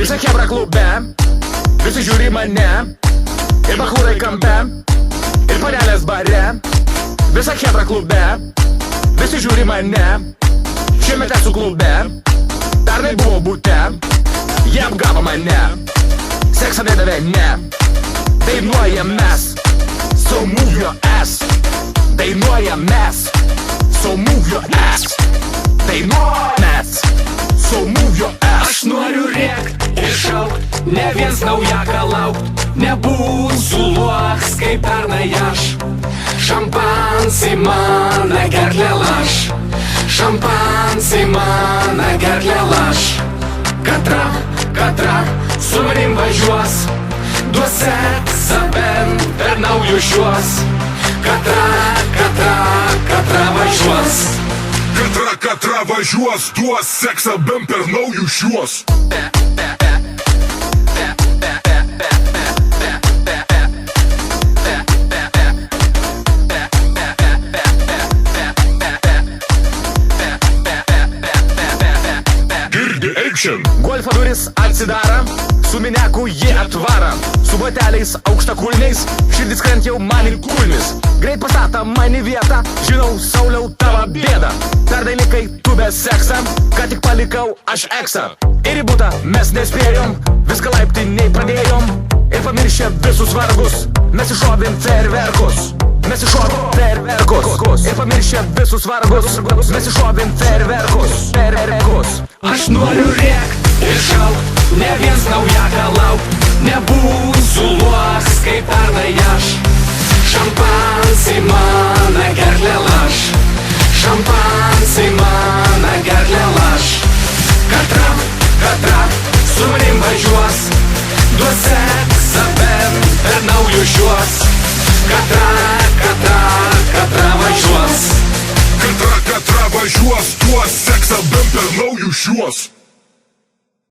Visa chebra klube, visi žiūri mane, ir bachūrai kampe, ir panelės bare. Visa chebra klube, visi žiūri mane, šiemet esu klube, pernai buvo bute, jie apgavo mane, seksą nedavė ne. Dainuojam mes, so move your ass. Dainuojam mes, so move your ass. Dainuojam mes, so move your ass. Aš noriu rėkt ir šaukt, ne viens naujaką laukt, nebūsiu loks kaip pernai aš. Šampans į mano gerklę laš, šampans į mano gerklę laš. Katra su manim važiuos, duos seksą bent per naujus šiuos. Katra važiuos. Katra važiuos, duos seksą bent per naujus šiuos. Girdi action. Golfo duris atsidara, su mineku jie atvara, su bateliais aukštakulniais, širdis krent jau man į kulnis. Greit pastata man į vietą, žinau, Sauliau, tavo bėda. Pernai likai tu be seksą, ką tik palikau aš eksą. Ir į butą mes nespėjom, viską laiptiniai pradėjom, ir pamiršę visus vargus, mes iššovėm fejerverkus. Mes iššovėm fejerverkus, ir pamiršę visus vargus, mes iššovėm fejerverkus. Aš noriu rėkt ir šaukt, ne viens naujaką laukt, nebūsiu loks kaip pernai aš. Šampans į mano gerklę laš, šampans į mano gerklę laš. Katra su manim važiuos, duos seksą bent per naujus šiuos. Katra važiuos. Katra važiuos, duos seksą bent per naujus šiuos.